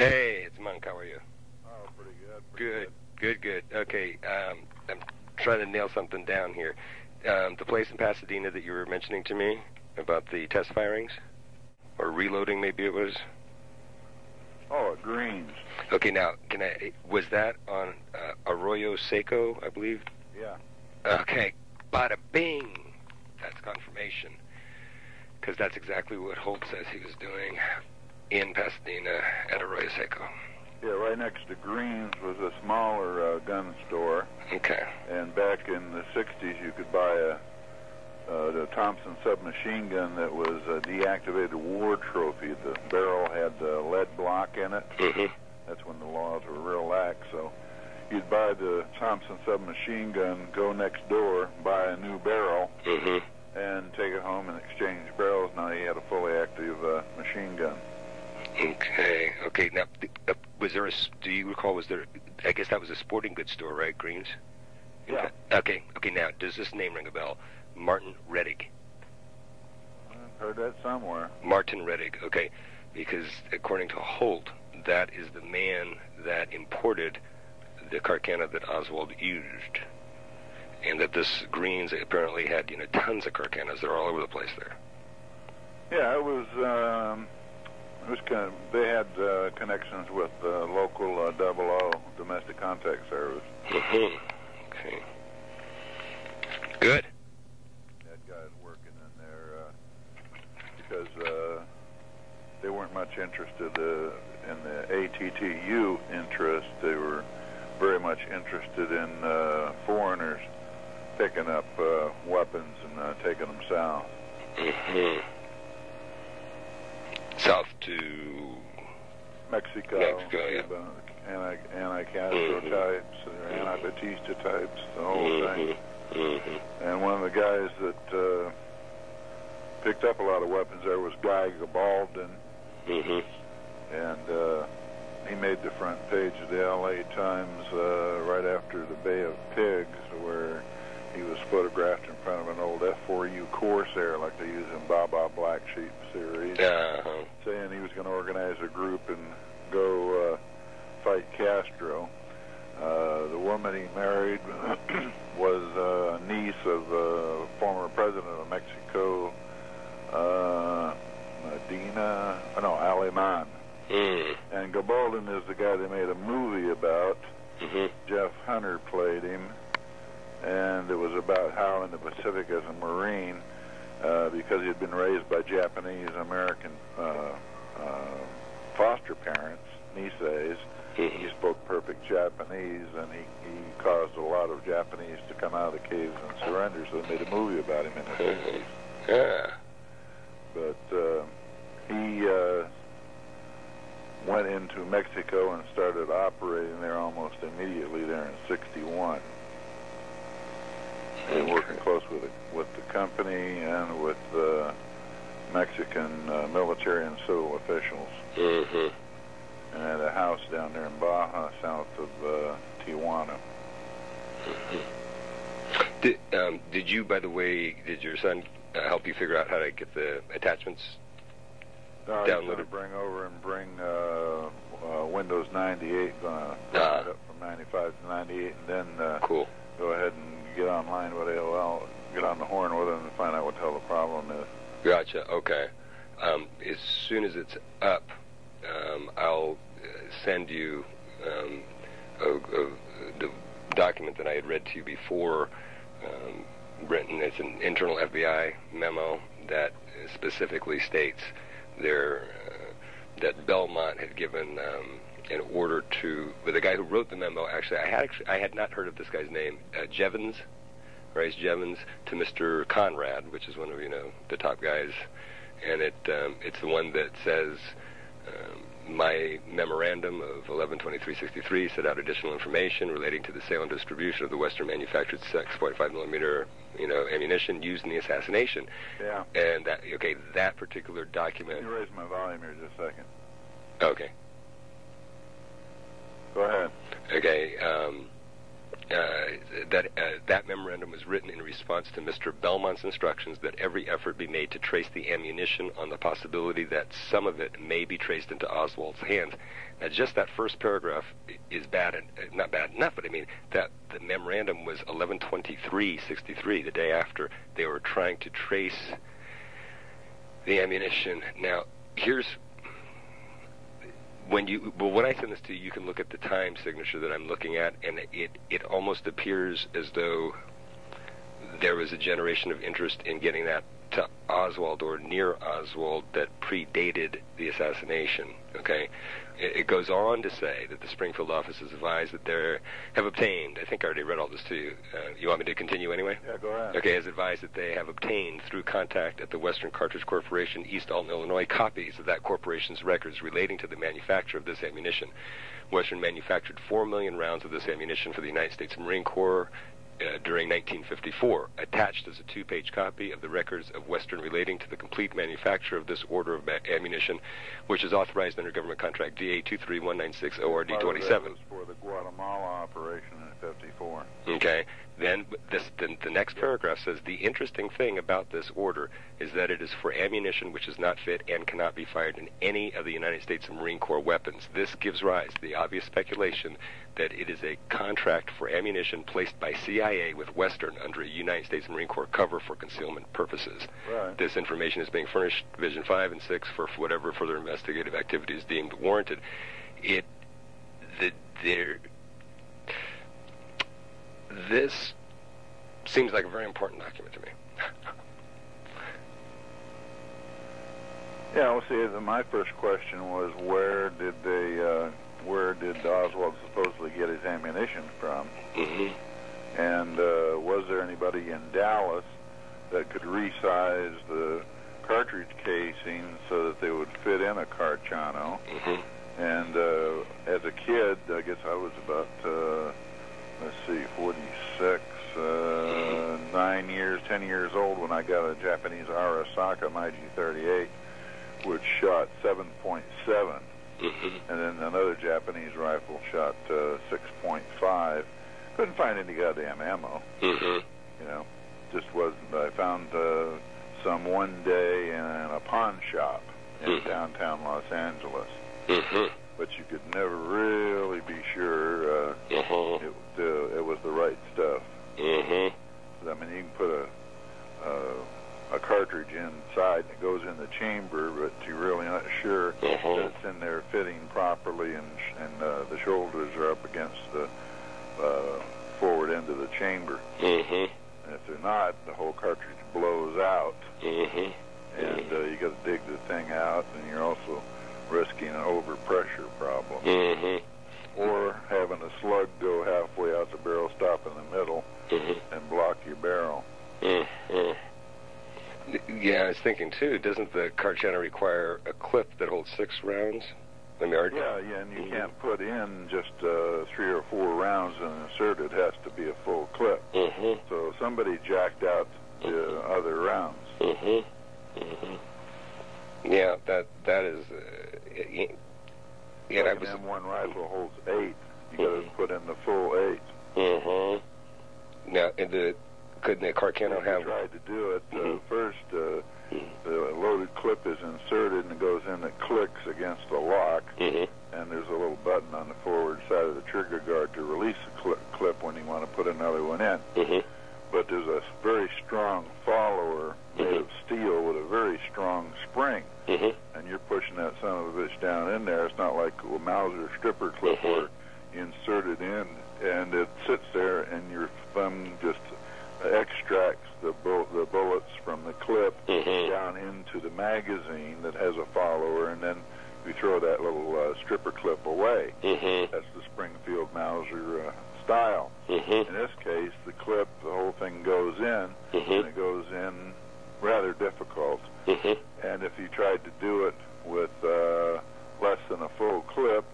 Hey, it's Monk. How are you? Oh, pretty good. Good. Okay, I'm trying to nail something down here. The place in Pasadena that you were mentioning to me about the test firings, or reloading, maybe it was. Oh, at Greens. Okay, now was that on Arroyo Seco, I believe? Yeah. Okay, bada bing. That's confirmation, because that's exactly what Holt says he was doing in Pasadena at Arroyo Seco. Yeah, right next to Greens was a smaller gun store. Okay. And back in the 60s, you could buy the Thompson submachine gun that was a deactivated war trophy. The barrel had a lead block in it. Mm-hmm. That's when the laws were real lax. So you'd buy the Thompson submachine gun, go next door, buy a new barrel, mm-hmm. and take it home and exchange barrels. Now you had a fully active machine gun. Okay. Now, was there do you recall, was there, I guess that was a sporting goods store, right, Greens? Yeah. Okay, now, does this name ring a bell? Martin Rettig. I've heard that somewhere. Martin Rettig, okay, because according to Holt, that is the man that imported the Carcano that Oswald used, and that this Greens apparently had, tons of Carcanos that are all over the place there. Yeah, it was kind of, they had connections with local 00 domestic contact service. Mm-hmm. Okay. Good. That guy's working in there because they weren't much interested in the ATTU interest. They were very much interested in foreigners picking up weapons and taking them south. Mm-hmm. South to Mexico, yeah. Anti-Castro types, anti-Batista types, the whole thing. Mm-hmm. And one of the guys that picked up a lot of weapons there was Guy Gabaldon, mm-hmm. and he made the front page of the L.A. Times right after the Bay of Pigs, where he was photographed in front of an old F4U Corsair like they use in Baba Black Sheep series, saying he was going to organize a group and go fight Castro. The woman he married was a niece of the former president of Mexico, Aleman. Mm. And Gabaldon is the guy they made a movie about. Mm-hmm. Jeff Hunter played him. And it was about how in the Pacific as a Marine, because he had been raised by Japanese-American foster parents, Niseis, he spoke perfect Japanese, and he caused a lot of Japanese to come out of the caves and surrender, so they made a movie about him in the 50s. Yeah. But he went into Mexico and started operating there almost immediately there in 61. And working close with the company and with Mexican military and civil officials. Mm-hmm. And had a house down there in Baja, south of Tijuana. Mm-hmm. Did you, by the way, did your son help you figure out how to get the attachments downloaded? Downloaded? He's going to bring Windows 98, going to bring it up from 95 to 98, and then cool. Go ahead and get online with AOL, get on the horn with them and find out what the hell the problem is. Gotcha, okay. As soon as it's up, I'll send you the document that I had read to you before, written. It's an internal FBI memo that specifically states that Belmont had given an order to, but the guy who wrote the memo, I had not heard of this guy's name, Jevons, Rice Jevons, to Mr. Conrad, which is one of the top guys, and it's the one that says my memorandum of 11/23/63 set out additional information relating to the sale and distribution of the Western manufactured 6.5 millimeter ammunition used in the assassination. Yeah. And that particular document. Let me raise my volume here just a second. Okay. Go ahead. Okay. That memorandum memorandum was written in response to Mr. Belmont's instructions that every effort be made to trace the ammunition on the possibility that some of it may be traced into Oswald's hands. Now, just that first paragraph is bad, and not bad enough, but I mean that the memorandum was 11/23/63, the day after they were trying to trace the ammunition. Now, here's when I send this to you, you can look at the time signature that I'm looking at, and it almost appears as though there was a generation of interest in getting that to Oswald or near Oswald that predated the assassination. Okay, it goes on to say that the Springfield office has advised that they have obtained, I think I already read all this to you. You want me to continue anyway? Yeah, go ahead. Okay, has advised that they have obtained through contact at the Western Cartridge Corporation, East Alton, Illinois, copies of that corporation's records relating to the manufacture of this ammunition. Western manufactured 4 million rounds of this ammunition for the United States Marine Corps during 1954. Attached is a 2-page copy of the records of Western relating to the complete manufacture of this order of ammunition, which is authorized under government contract DA 23196 ORD 27. That was for the Guatemala operation in 54. Okay. Then the next paragraph says, the interesting thing about this order is that it is for ammunition which is not fit and cannot be fired in any of the United States Marine Corps weapons. This gives rise to the obvious speculation that it is a contract for ammunition placed by CIA with Western under a United States Marine Corps cover for concealment purposes. Right. This information is being furnished Division 5 and 6 for whatever further investigative activity is deemed warranted. This seems like a very important document to me. Yeah, well, see, my first question was where did Oswald supposedly get his ammunition from? Mm-hmm. And was there anybody in Dallas that could resize the cartridge casing so that they would fit in a Carcano? Mm-hmm. And as a kid, I guess I was about 46, 10 years old when I got a Japanese Arasaka MG-38, which shot 7.7, mm-hmm. and then another Japanese rifle shot 6.5. Couldn't find any goddamn ammo. Mm-hmm. You know, just wasn't. I found some one day in a pawn shop in mm-hmm. downtown Los Angeles. Mm-hmm. But you could never really be sure it was the right stuff. Mm-hmm. I mean, you can put a cartridge inside and it goes in the chamber, but you're really not sure that it's in there fitting properly, and the shoulders are up against the forward end of the chamber. Mm-hmm. And if they're not, the whole cartridge blows out, mm-hmm. and you got to dig the thing out, and you're also risking an overpressure problem. Mm-hmm. Or having a slug go halfway out the barrel, stop in the middle, mm-hmm. and block your barrel. Mm-hmm. Yeah, I was thinking, too, doesn't the Carcano require a clip that holds 6 rounds? Yeah, and you mm-hmm. can't put in just 3 or 4 rounds and insert it. It has to be a full clip. Mm-hmm. So somebody jacked out the other rounds. Mm-hmm. Mm-hmm. Yeah, that is... Like an M1 rifle holds 8. You got to put in the full 8. Mm-hmm. Now, couldn't the Carcano have... I tried to do it. First, the loaded clip is inserted and it goes in, it clicks against the lock, mm-hmm. and there's a little button on the forward side of the trigger guard to release the clip when you want to put another one in. Mm-hmm. But there's a very strong follower made of steel with a very strong spring, mm-hmm. and you're pushing that son of a bitch down in there. It's not like a Mauser stripper clip mm-hmm. where you insert it in and it sits there and your thumb just extracts the bullets from the clip mm-hmm. down into the magazine that has a follower, and then you throw that little stripper clip away. Mm-hmm. That's the Springfield Mauser style. Mm-hmm. In this case, the clip, the whole thing goes in, mm-hmm. and it goes in rather difficult. Mm-hmm. And if you tried to do it with less than a full clip,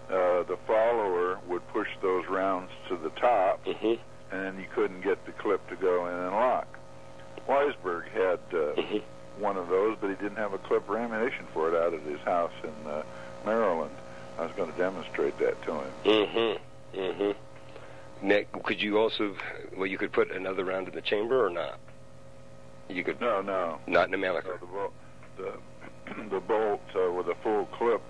the follower would push those rounds to the top, mm-hmm. and you couldn't get the clip to go in and lock. Weisberg had mm-hmm. one of those, but he didn't have a clip or ammunition for it out at his house in Maryland. I was going to demonstrate that to him. Mm-hmm. Mm-hmm. Nick, could you also, well, you could put another round in the chamber or not? You could. No. Not in the Mannlicher. The bolt with a full clip,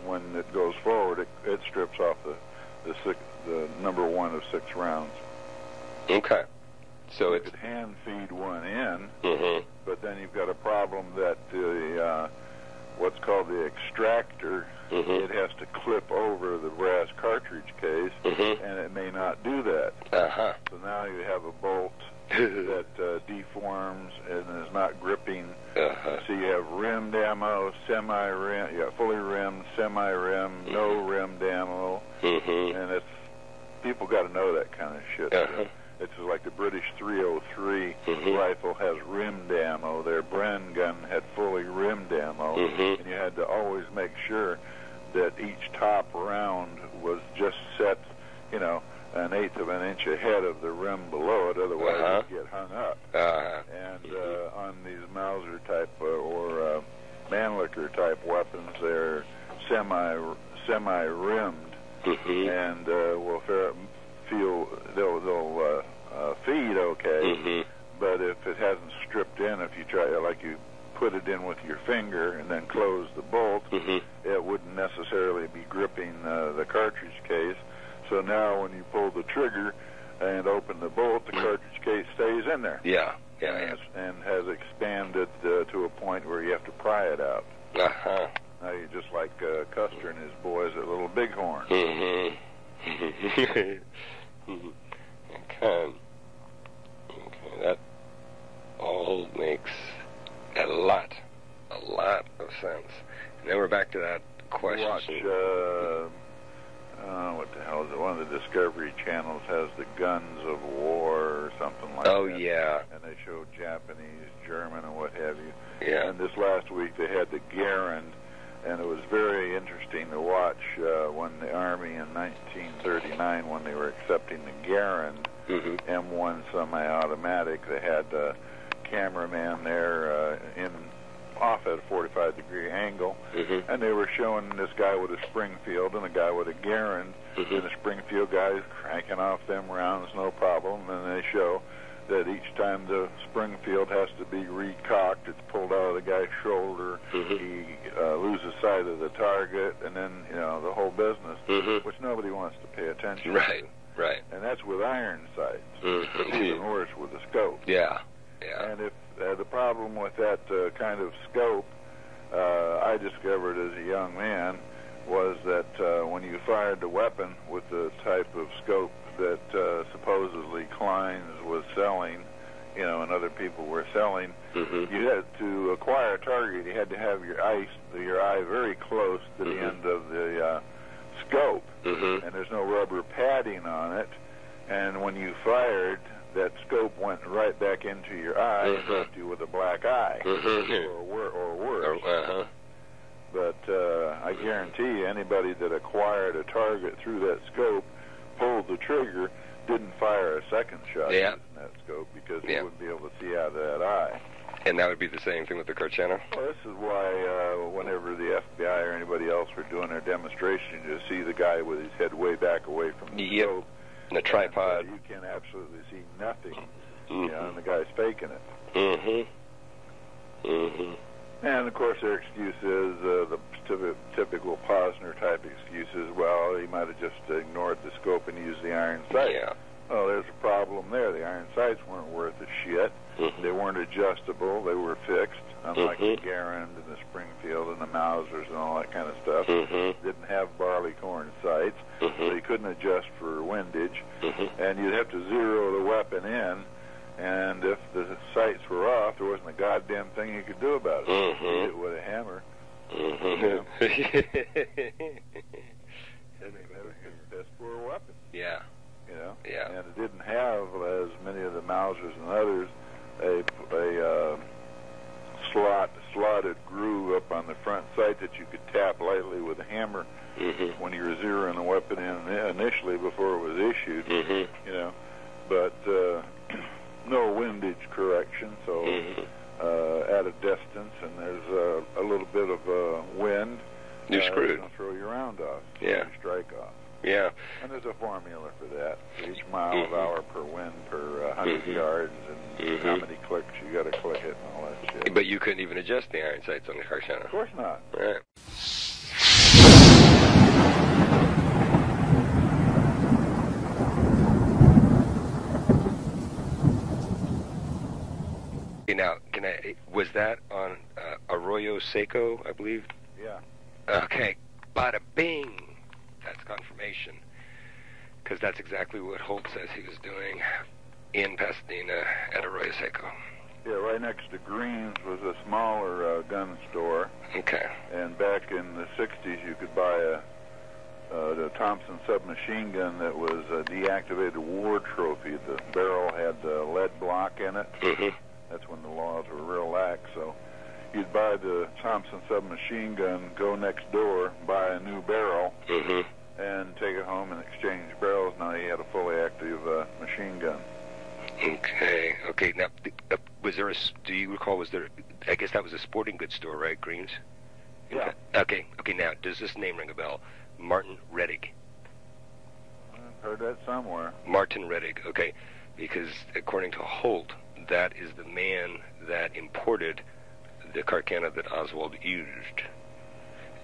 when it goes forward, it strips off the number 1 of 6 rounds. Okay. So you could hand feed one in, mm-hmm. but then you've got a problem that the what's called the extractor, mm-hmm. it has to clip over the brass cartridge case, mm-hmm. and it may not do that. Uh-huh. So now you have a bolt that deforms and is not gripping. Uh-huh. So you have rimmed ammo, semi-rim, fully rimmed, semi-rimmed, mm-hmm. no rimmed ammo, mm-hmm. and people got to know that kind of shit. Uh-huh. It's like the British 303 mm-hmm. rifle has rimmed ammo. Their Bren gun had fully rimmed ammo, mm-hmm. and you had to always make sure that each top round was just set, an eighth of an inch ahead of the rim below it, otherwise uh-huh. you'd get hung up. Uh-huh. And on these Mauser type or Mannlicher type weapons, they're semi-rimmed, mm-hmm. and they'll feed okay, mm-hmm. but if it hasn't stripped in, if you try, like you put it in with your finger and then close the bolt, mm-hmm. it wouldn't necessarily be gripping the cartridge case. So now when you pull the trigger and open the bolt, the cartridge case stays in there. Yeah. And has expanded to a point where you have to pry it out. Uh-huh. Now you're just like Custer and his boys at Little Bighorn. Mm-hmm. Okay. Okay, that all makes a lot of sense. And then we're back to that question. Watch, what the hell is it? One of the Discovery channels has the Guns of War or something like that. Oh, yeah. And they show Japanese, German, and what have you. Yeah. And this last week they had the Garand, and it was very interesting to watch when the Army in 1939, when they were accepting the Garand, mm-hmm. M1 semi-automatic, they had a cameraman there off at a 45-degree angle, mm-hmm. and they were showing this guy with a Springfield and a guy with a Garand, mm-hmm. and the Springfield guy's cranking off them rounds, no problem, and they show that each time the Springfield has to be recocked, it's pulled out of the guy's shoulder, mm-hmm. he loses sight of the target, and then, the whole business, mm-hmm. which nobody wants to pay attention Right, to. right. And that's with iron sights. Mm-hmm. It's even worse with the scope. Yeah. And if the problem with that kind of scope, I discovered as a young man, was that when you fired the weapon with the type of scope that supposedly Klein's was selling, and other people were selling, mm-hmm. you had to acquire a target. You had to have your eye very close to mm-hmm. the end of the scope, mm-hmm. and there's no rubber padding on it. And when you fired, that scope went right back into your eye and left you with a black eye, mm-hmm. or worse. Uh-huh. But I guarantee you, anybody that acquired a target through that scope, pulled the trigger, didn't fire a second shot using that scope because he wouldn't be able to see out of that eye. And that would be the same thing with the Carcano? Well, this is why whenever the FBI or anybody else were doing their demonstration, you see the guy with his head way back away from the scope. And the tripod. You can absolutely see nothing, mm-hmm. And the guy's faking it. Mm-hmm. Mm-hmm. And, of course, their excuse is the typical Posner type excuses. Well, he might have just ignored the scope and used the iron sights. Yeah. Well, there's a problem there. The iron sights weren't worth a shit. Mm-hmm. They weren't adjustable. They were fixed, unlike mm-hmm. the Garand and the Springfield and the Mausers and all that kind of stuff. Mm-hmm. Didn't have barleycorn sights, mm-hmm. so you couldn't adjust for windage. Mm-hmm. And you'd have to zero the weapon in, and if the sights were off, there wasn't a goddamn thing you could do about it. Mm-hmm. You hit it with a hammer. Mm-hmm. That's for a weapon. Yeah. Yeah. And it didn't have, as many of the Mausers and others, a slotted groove up on the front sight that you could tap lightly with a hammer mm-hmm. when you were zeroing the weapon in initially before it was issued. Mm-hmm. But no windage correction, so mm-hmm. at a distance, and there's a little bit of wind. You're screwed. It's going to throw your round off. Yeah. You strike off. Yeah. And there's a formula for that. For each mile of hour per wind per 100 yards, and how many clicks you got to click it and all that shit. But you couldn't even adjust the iron sights on the Carcano. Of course not. Right. Now, was that on Arroyo Seco, I believe? Yeah. Okay, bada bing. That's confirmation. Because that's exactly what Holt says he was doing in Pasadena at Arroyo Seco. Yeah, right next to Green's was a smaller gun store. Okay. And back in the 60s, you could buy the Thompson submachine gun that was a deactivated war trophy. The barrel had a lead block in it. That's when the laws were real lax. So you'd buy the Thompson submachine gun, go next door, buy a new barrel, and take it home and exchange barrels. Now you had a fully active machine gun. Okay. Okay. Now, was there do you recall, was there, I guess that was a sporting goods store, right, Green's? Yeah. Okay. Okay, now, does this name ring a bell? Martin Rettig. I've heard that somewhere. Martin Rettig, okay. Because according to Holt, that is the man that imported the Carcano that Oswald used.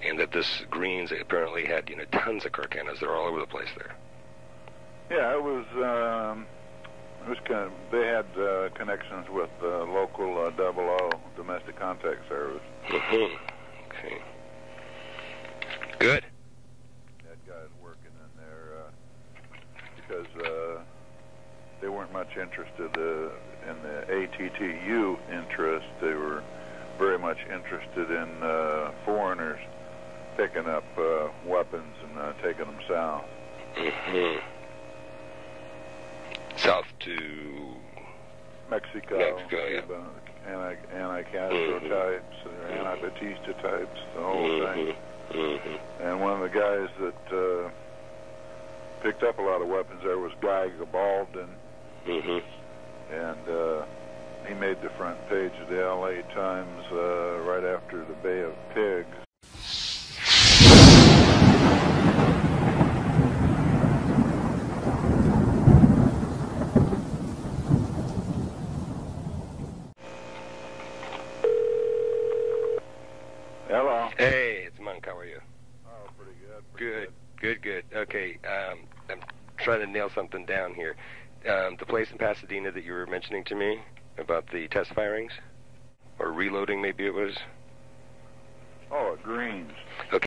And that this Green's apparently had, tons of Carcanos that are all over the place there. Yeah, it was kind of, they had connections with local 00 domestic contact service. Okay. Good. Had guys working in there because they weren't much interested in the ATTU interest. They were very much interested in foreigners picking up weapons and taking them south. South to Mexico, yeah. Anti-Castro types, anti-Batista types, the whole thing. And one of the guys that picked up a lot of weapons there was Guy Gabaldon. And he made the front page of the LA Times right after the Bay of Pigs. Hello. Hey, it's Monk. How are you? Oh, pretty good. Good. Okay, I'm trying to nail something down here. The place in Pasadena that you were mentioning to me about the test firings, or reloading maybe it was? Oh, Green's. Okay.